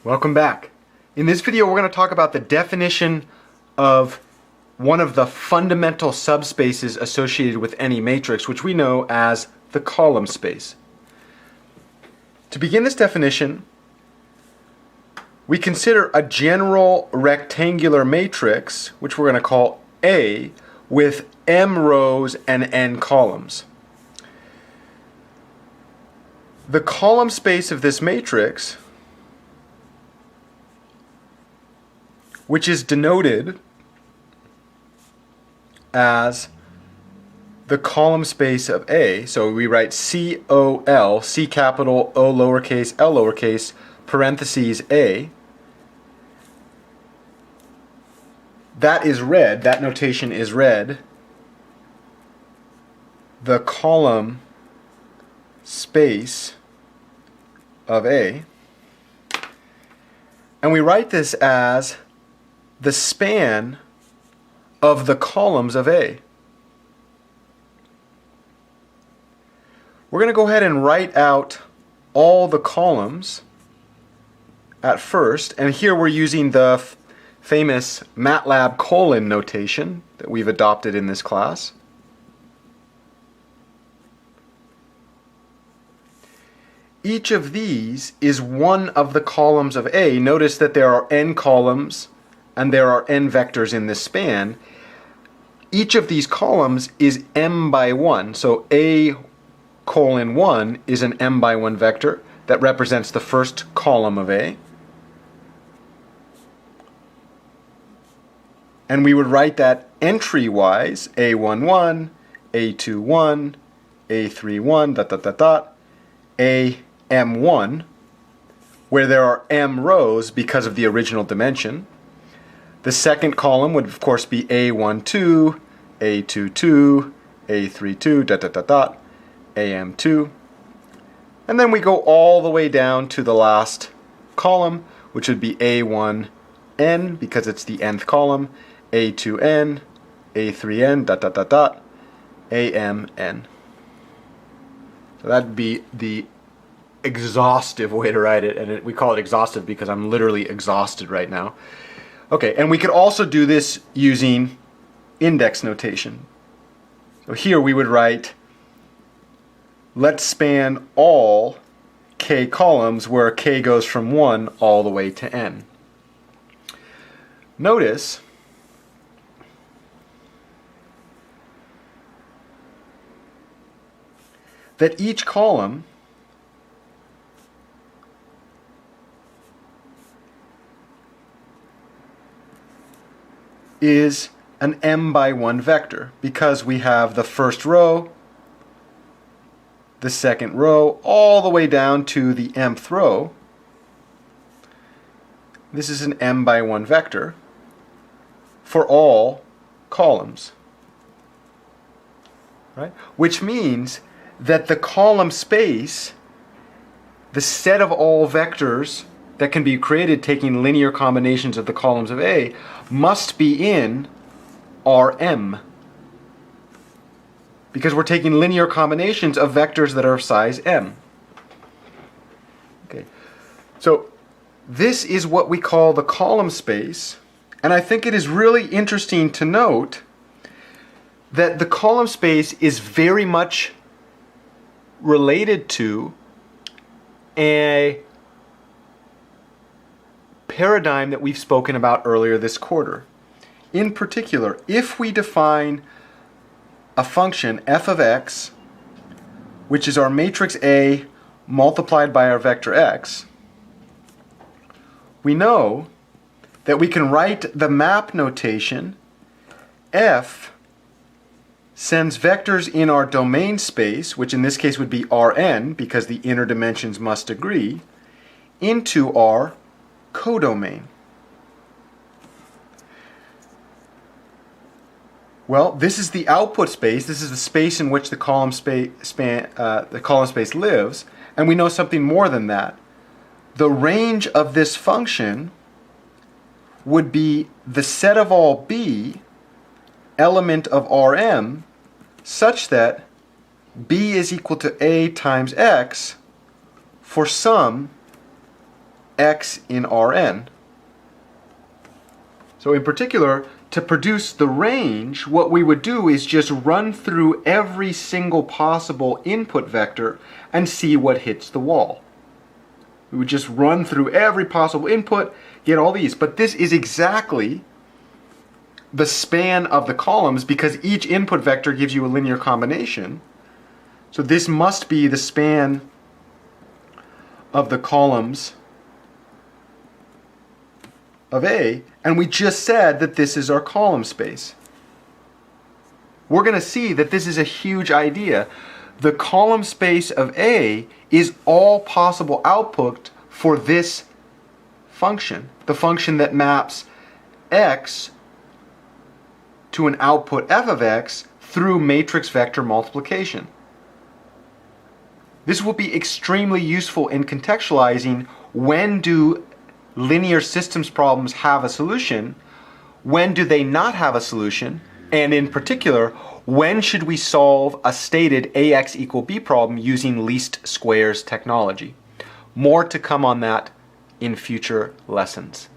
Welcome back. In this video we're going to talk about the definition of one of the fundamental subspaces associated with any matrix, which we know as the column space. To begin this definition, we consider a general rectangular matrix, which we're going to call A, with m rows and n columns. The column space of this matrix, which is denoted as the column space of A. So we write C-O-L, C capital, O lowercase, L lowercase, parentheses A. That is read, that notation is read, the column space of A. And we write this as the span of the columns of A. We're going to go ahead and write out all the columns at first, and here we're using the famous MATLAB colon notation that we've adopted in this class. Each of these is one of the columns of A. Notice that there are n columns and there are n vectors in this span. Each of these columns is m by 1. So A colon 1 is an m by 1 vector that represents the first column of A. And we would write that entry-wise, A11, A21, A31, dot, dot, dot, dot, AM1, where there are m rows because of the original dimension. The second column would, of course, be A12, A22, A32, dot, dot, dot, dot, AM2. And then we go all the way down to the last column, which would be A1n, because it's the nth column, A2n, A3n, dot, dot, dot, dot, AMN. So that'd be the exhaustive way to write it, and we call it exhaustive because I'm literally exhausted right now. Okay, and we could also do this using index notation. So here we would write, let's span all k columns where k goes from 1 all the way to n. Notice that each column is an m by 1 vector because we have the first row, the second row, all the way down to the mth row. This is an m by 1 vector for all columns, right? Which means that the column space, the set of all vectors that can be created taking linear combinations of the columns of A, must be in Rm. Because we're taking linear combinations of vectors that are of size m. Okay. So this is what we call the column space, and I think it is really interesting to note that the column space is very much related to a paradigm that we've spoken about earlier this quarter. In particular, if we define a function f of x, which is our matrix A multiplied by our vector x, we know that we can write the map notation f sends vectors in our domain space, which in this case would be Rn because the inner dimensions must agree, into our codomain. Well, this is the output space. This is the space in which the column space lives, and we know something more than that. The range of this function would be the set of all B, element of Rm, such that B is equal to A times X for some x in Rn. So in particular, to produce the range, what we would do is just run through every single possible input vector and see what hits the wall. We would just run through every possible input, get all these. But this is exactly the span of the columns because each input vector gives you a linear combination. So this must be the span of the columns of A, and we just said that this is our column space. We're going to see that this is a huge idea. The column space of A is all possible output for this function, the function that maps x to an output f of x through matrix vector multiplication. This will be extremely useful in contextualizing when do linear systems problems have a solution, when do they not have a solution, and in particular, when should we solve a stated ax equal b problem using least squares technology. More to come on that in future lessons.